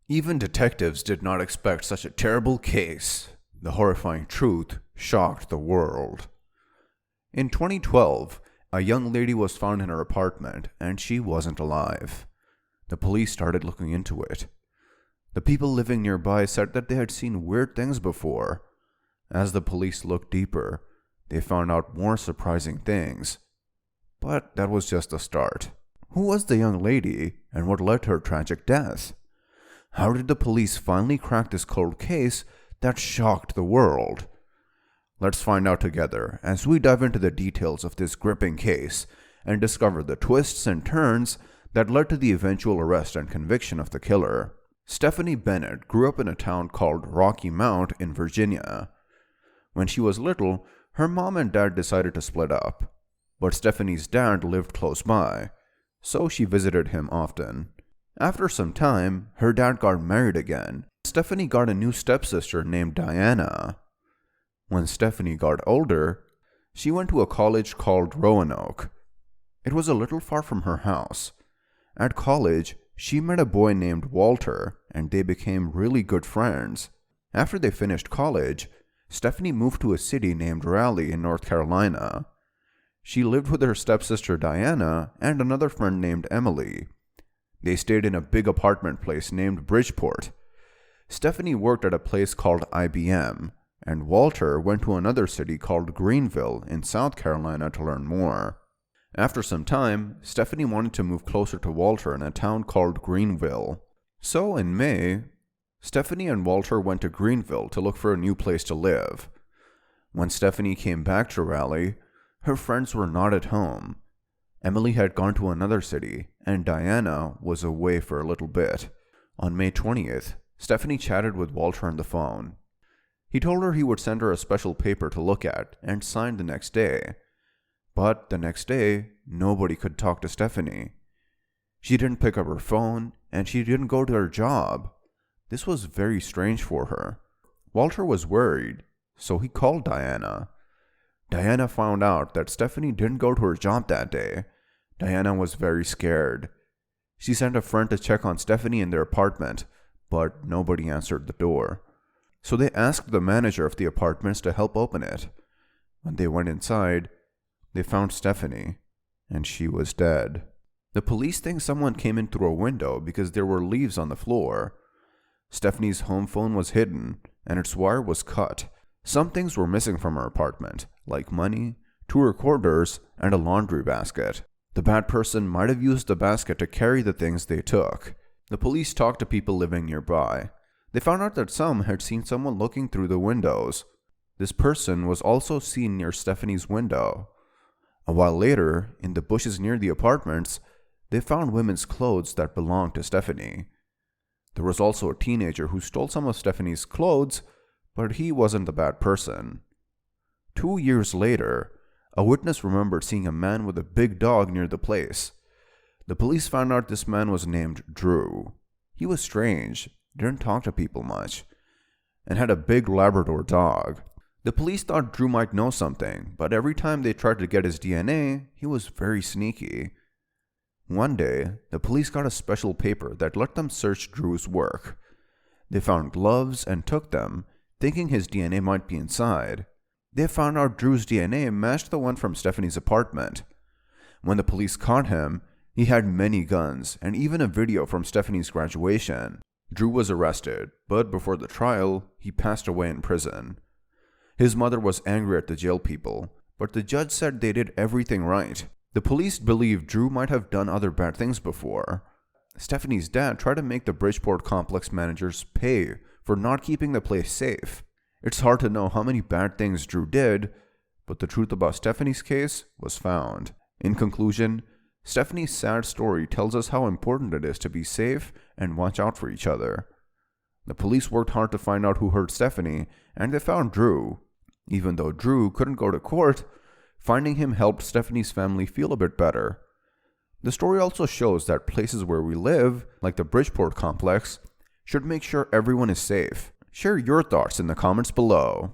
Even detectives did not expect such a terrible case. The horrifying truth shocked the world. In 2012, a young lady was found in her apartment and she wasn't alive. The police started looking into it. The people living nearby said that they had seen weird things before. As the police looked deeper, they found out more surprising things. But that was just the start. Who was the young lady and what led to her tragic death? How did the police finally crack this cold case that shocked the world? Let's find out together as we dive into the details of this gripping case and discover the twists and turns that led to the eventual arrest and conviction of the killer. Stephanie Bennett grew up in a town called Rocky Mount in Virginia. When she was little, her mom and dad decided to split up, but Stephanie's dad lived close by, so she visited him often. After some time, her dad got married again. Stephanie got a new stepsister named Diana. When Stephanie got older, she went to a college called Roanoke. It was a little far from her house. At college, she met a boy named Walter, and they became really good friends. After they finished college, Stephanie moved to a city named Raleigh in North Carolina. She lived with her stepsister Diana and another friend named Emily. They stayed in a big apartment place named Bridgeport. Stephanie worked at a place called IBM, and Walter went to another city called Greenville in South Carolina to learn more. After some time, Stephanie wanted to move closer to Walter in a town called Greenville. So in May, Stephanie and Walter went to Greenville to look for a new place to live. When Stephanie came back to Raleigh, her friends were not at home. Emily had gone to another city, and Diana was away for a little bit. On May 20th, Stephanie chatted with Walter on the phone. He told her he would send her a special paper to look at and sign the next day. But the next day, nobody could talk to Stephanie. She didn't pick up her phone, and she didn't go to her job. This was very strange for her. Walter was worried, so he called Diana. Diana found out that Stephanie didn't go to her job that day. Diana was very scared. She sent a friend to check on Stephanie in their apartment, but nobody answered the door. So they asked the manager of the apartments to help open it. When they went inside, they found Stephanie, and she was dead. The police think someone came in through a window because there were leaves on the floor. Stephanie's home phone was hidden, and its wire was cut. Some things were missing from her apartment, like money, 2 recorders, and a laundry basket. The bad person might have used the basket to carry the things they took. The police talked to people living nearby. They found out that some had seen someone looking through the windows. This person was also seen near Stephanie's window. A while later, in the bushes near the apartments, they found women's clothes that belonged to Stephanie. There was also a teenager who stole some of Stephanie's clothes, but he wasn't the bad person. 2 years later, a witness remembered seeing a man with a big dog near the place. The police found out this man was named Drew. He was strange, didn't talk to people much, and had a big Labrador dog. The police thought Drew might know something, but every time they tried to get his DNA, he was very sneaky. One day, the police got a special paper that let them search Drew's work. They found gloves and took them, thinking his DNA might be inside. They found out Drew's DNA matched the one from Stephanie's apartment. When the police caught him, he had many guns and even a video from Stephanie's graduation. Drew was arrested, but before the trial, he passed away in prison. His mother was angry at the jail people, but the judge said they did everything right. The police believed Drew might have done other bad things before. Stephanie's dad tried to make the Bridgeport complex managers pay for not keeping the place safe. It's hard to know how many bad things Drew did, but the truth about Stephanie's case was found. In conclusion, Stephanie's sad story tells us how important it is to be safe and watch out for each other. The police worked hard to find out who hurt Stephanie, and they found Drew. Even though Drew couldn't go to court, finding him helped Stephanie's family feel a bit better. The story also shows that places where we live, like the Bridgeport complex, should make sure everyone is safe. Share your thoughts in the comments below.